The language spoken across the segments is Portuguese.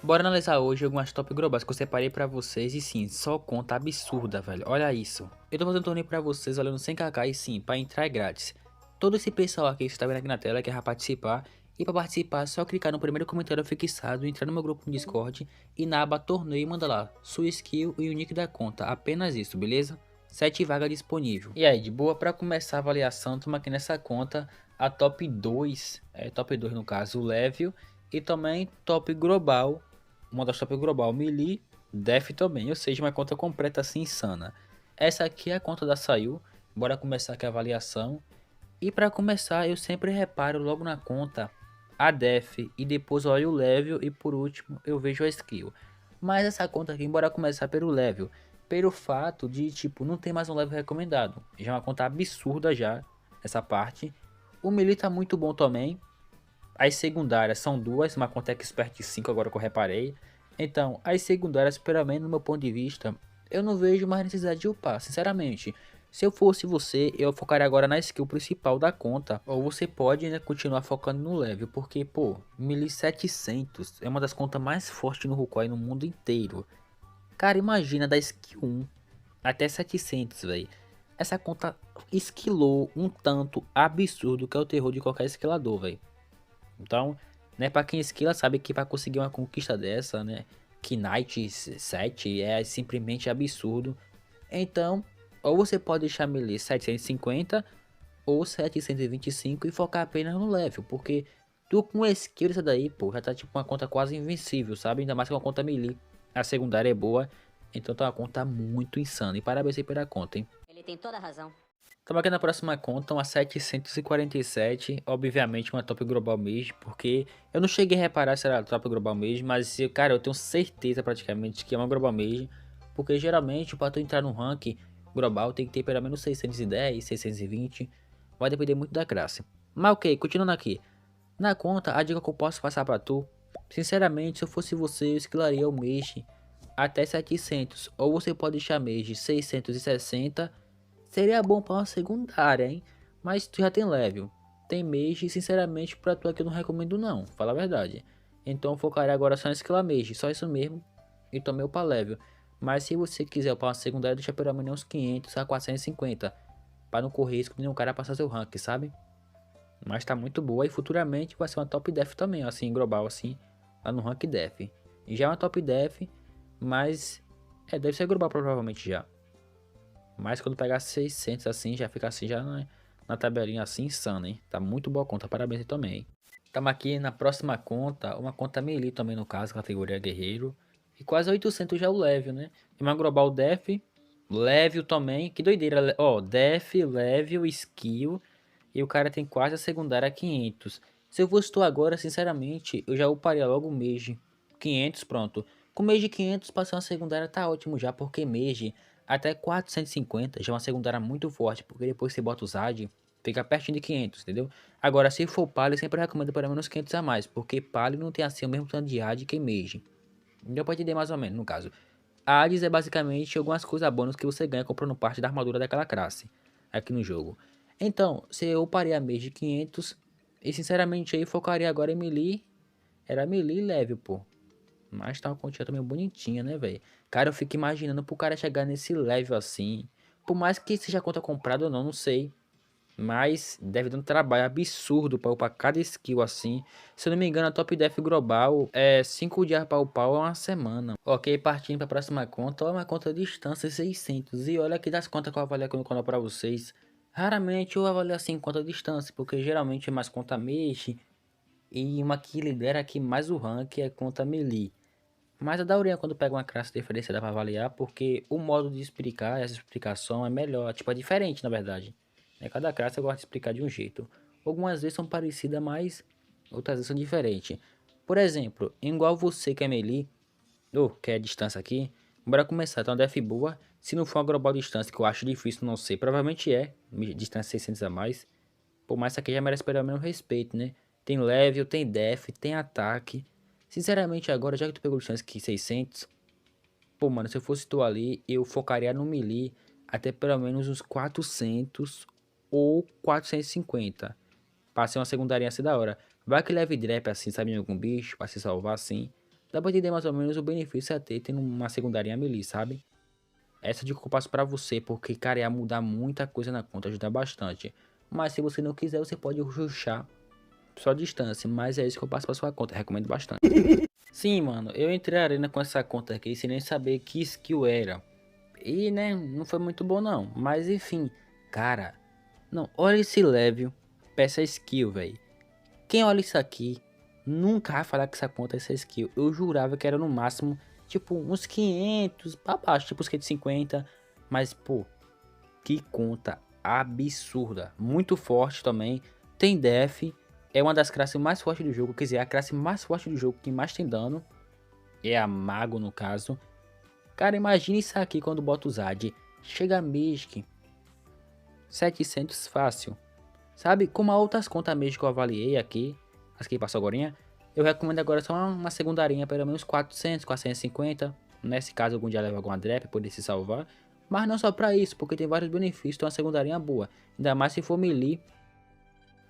Bora analisar hoje algumas top globais que eu separei pra vocês e sim, só conta absurda, velho. Olha isso. Eu tô fazendo um torneio pra vocês valendo 100kk e sim, pra entrar é grátis. Todo esse pessoal aqui que você tá vendo aqui na tela quer participar. E pra participar é só clicar no primeiro comentário fixado, entrar no meu grupo no Discord e na aba torneio manda lá sua skill e o nick da conta. Apenas isso, beleza? 7 vagas disponível. E aí, de boa, pra começar a avaliação, toma aqui nessa conta a top 2, top 2 no caso, o level e também top global, uma das top global, melee, def também, ou seja, uma conta completa assim insana. Essa aqui é a conta da Sayu, bora começar aqui a avaliação. E para começar, eu sempre reparo logo na conta a def e depois olho o level e por último eu vejo a skill. Mas essa conta aqui, bora começar pelo level, pelo fato de tipo não ter mais um level recomendado. Já é uma conta absurda já essa parte. O melee tá muito bom também. As secundárias são duas, uma conta expert 5 agora que eu reparei. Então, as secundárias, pelo menos no meu ponto de vista, eu não vejo mais necessidade de upar, sinceramente. Se eu fosse você, eu focaria agora na skill principal da conta. Ou você pode, né, continuar focando no level, porque, pô, 1700 é uma das contas mais fortes no Rukoi no mundo inteiro. Cara, imagina da skill 1 até 700, velho. Essa conta esquilou um tanto absurdo que é o terror de qualquer esquilador, velho. Então, né, para quem esquila sabe que para conseguir uma conquista dessa, né, que Knight 7 é simplesmente absurdo. Então, ou você pode deixar melee 750 ou 725 e focar apenas no level, porque tu com skill dessa daí, pô, já tá tipo uma conta quase invencível, sabe? Ainda mais que uma conta melee. A secundária é boa, então tá uma conta muito insana. E parabéns aí pela conta, hein? Ele tem toda a razão. Estamos aqui na próxima conta, uma 747, obviamente uma top global mesmo, porque eu não cheguei a reparar se era top global mesmo, mas cara, eu tenho certeza praticamente que é uma global mesmo, porque geralmente para tu entrar no rank global tem que ter pelo menos 610, 620, vai depender muito da classe. Mas ok, continuando aqui, na conta a dica que eu posso passar para tu, sinceramente se eu fosse você eu esquilaria o Mage até 700, ou você pode deixar Mage 660. Seria bom para uma secundária, hein? Mas tu já tem level. Tem mage, sinceramente, pra tu aqui eu não recomendo não, fala a verdade. Então eu focarei agora só nesse skill mage, só isso mesmo. E tomei o pra level. Mas se você quiser para uma secundária, deixa pelo menos uns 500 a 450. Para não correr risco de nenhum cara passar seu rank, sabe? Mas tá muito boa e futuramente vai ser uma top def também, assim, global assim. Lá no rank def. E já é uma top def, mas... deve ser global provavelmente já. Mas quando pegar 600 assim, já fica assim, já na tabelinha assim, insano, hein? Tá muito boa a conta, parabéns aí também. Estamos aqui na próxima conta, uma conta melee também no caso, categoria guerreiro. E quase 800 já o level, né? E uma global def, level também, que doideira. Ó, def, level, skill. E o cara tem quase a secundária 500. Se eu fosse tu agora, sinceramente, eu já uparia logo o Mage 500, pronto. Com Mage 500, passar uma secundária tá ótimo já, porque Mage até 450 já é uma secundária muito forte, porque depois você bota o Zad, fica pertinho de 500, entendeu? Agora, se for Palio, eu sempre recomendo pelo menos 500 a mais, porque Palio não tem assim o mesmo tanto de AD que Mage. Deu pra entender mais ou menos, no caso. A ADs é basicamente algumas coisas bônus que você ganha comprando parte da armadura daquela classe, aqui no jogo. Então, se eu parei a Mage 500, e sinceramente aí focaria agora em melee, era melee level, pô. Mas tá uma quantia também bonitinha, né, velho? Cara, eu fico imaginando pro cara chegar nesse level assim. Por mais que seja conta comprada ou não, não sei. Mas deve dar um trabalho absurdo pra upar cada skill assim. Se eu não me engano, a top def global é 5 dias pra upar ou uma semana. Ok, partindo pra próxima conta. Olha uma conta de distância 600. E olha aqui das contas que eu avalio quando eu colo pra vocês. Raramente eu avalio assim conta de distância, porque geralmente é mais conta mexe. E uma que lidera aqui mais o rank é conta melee. Mas a daorinha quando pega uma classe diferenciada para avaliar, porque o modo de explicar, essa explicação é melhor, tipo, é diferente na verdade. Cada classe eu gosto de explicar de um jeito. Algumas vezes são parecidas, mas outras vezes são diferentes. Por exemplo, igual você que é melee, ou que é distância aqui, bora começar. Então, def boa, se não for uma global distância, que eu acho difícil, não sei, provavelmente é, distância 600 a mais. Pô, mas isso aqui já merece pelo menos respeito, né? Tem level, tem def, tem ataque. Sinceramente, agora, já que tu pegou chance aqui 600, pô, mano, se eu fosse tu ali, eu focaria no melee até pelo menos uns 400 ou 450. Pra ser uma secundaria assim da hora. Vai que leve drop assim, sabe, em algum bicho, pra se salvar assim. Dá pra entender mais ou menos o benefício a ter tendo uma secundária melee, sabe? Essa dica que eu passo pra você, porque, cara, ia mudar muita coisa na conta, ajuda bastante. Mas se você não quiser, você pode rushar só distância, mas é isso que eu passo pra sua conta, recomendo bastante. Sim, mano, eu entrei na arena com essa conta aqui sem nem saber que skill era. E, né, não foi muito bom não, mas enfim, cara, não, olha esse level, peça skill, velho. Quem olha isso aqui, nunca vai falar que essa conta é essa skill. Eu jurava que era no máximo, tipo, uns 500 pra baixo, tipo uns 550, mas, pô, que conta absurda, muito forte também, tem def, é uma das classes mais fortes do jogo, quer dizer, é a classe mais forte do jogo, que mais tem dano, é a mago no caso. Cara, imagine isso aqui quando bota o Zad, chega a Magic, 700 fácil, sabe, como as outras contas Magic que eu avaliei aqui, as que passou agora, eu recomendo agora só uma secundarinha, pelo menos 400, 450, nesse caso algum dia leva alguma drop, poder se salvar. Mas não só pra isso, porque tem vários benefícios, então uma secundarinha boa. Ainda mais se for melee,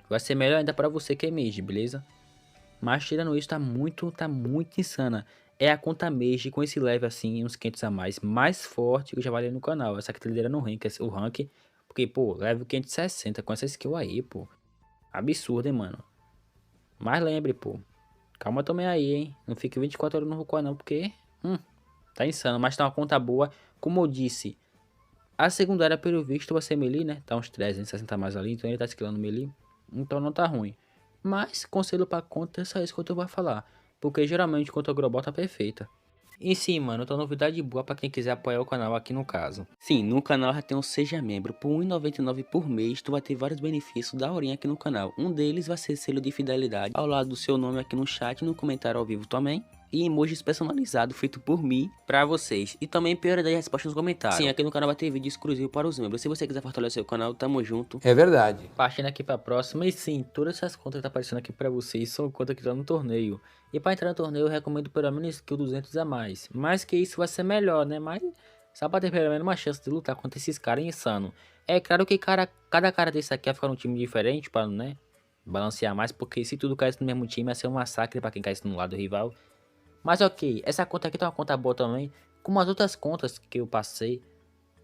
vai ser melhor ainda pra você que é mage, beleza? Mas tirando isso, tá muito insana. É a conta mage com esse level assim, uns 500 a mais forte que eu já valei no canal. Essa aqui tá liderando o rank, porque, pô, level 560 com essa skill aí, pô. Absurdo, hein, mano. Mas lembre, pô, calma também aí, hein. Não fique 24 horas no Rukoa não, porque, tá insano. Mas tá uma conta boa, como eu disse. A secundária, pelo visto, vai ser melee, né? Tá uns 360 mais ali, então ele tá esquilando melee. Então não tá ruim. Mas, conselho pra conta, é só isso que eu vou falar. Porque geralmente conta global tá perfeita. E sim, mano, outra novidade boa pra quem quiser apoiar o canal aqui no caso. Sim, no canal já tem um Seja Membro. Por R$ 1,99 por mês, tu vai ter vários benefícios da horinha aqui no canal. Um deles vai ser selo de fidelidade ao lado do seu nome aqui no chat e no comentário ao vivo também. E emojis personalizados feito por mim pra vocês. E também prioridade de resposta nos comentários. Sim, aqui no canal vai ter vídeo exclusivo para os membros. Se você quiser fortalecer o canal, tamo junto. É verdade. Partindo aqui pra próxima, e sim, todas essas contas que tá aparecendo aqui pra vocês são contas que estão no torneio. E pra entrar no torneio eu recomendo pelo menos skill 200 a mais. Mais que isso vai ser melhor, né? Mas só pra ter pelo menos uma chance de lutar contra esses caras insanos. É claro que cada cara desse aqui vai ficar num time diferente pra, né, balancear mais. Porque se tudo caísse no mesmo time ia ser um massacre pra quem caísse no lado rival. Mas ok, essa conta aqui tá uma conta boa também. Como as outras contas que eu passei.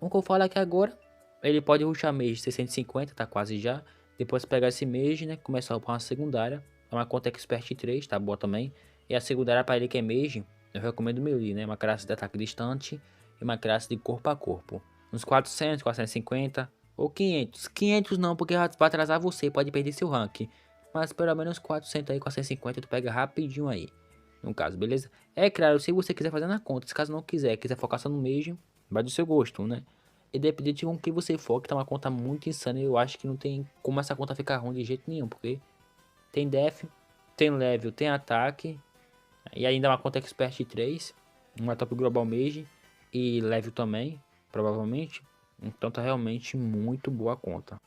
O que eu falo aqui agora, ele pode rushar mage 650, tá quase já. Depois pegar esse mage, né, começar a upar uma secundária. É uma conta expert 3, tá boa também. E a secundária para ele que é mage, eu recomendo melee, né, uma classe de ataque distante e uma classe de corpo a corpo. Uns 400, 450 ou 500. 500 não, porque vai atrasar você, pode perder seu rank. Mas pelo menos 400 aí, 450 tu pega rapidinho aí. No caso, beleza? É claro, se você quiser fazer na conta, se caso não quiser focar só no mage, vai do seu gosto, né? E dependendo com que você for, que tá uma conta muito insana, eu acho que não tem como essa conta ficar ruim de jeito nenhum, porque tem def, tem level, tem ataque, e ainda uma conta expert 3, uma top global mage e level também, provavelmente. Então tá realmente muito boa a conta.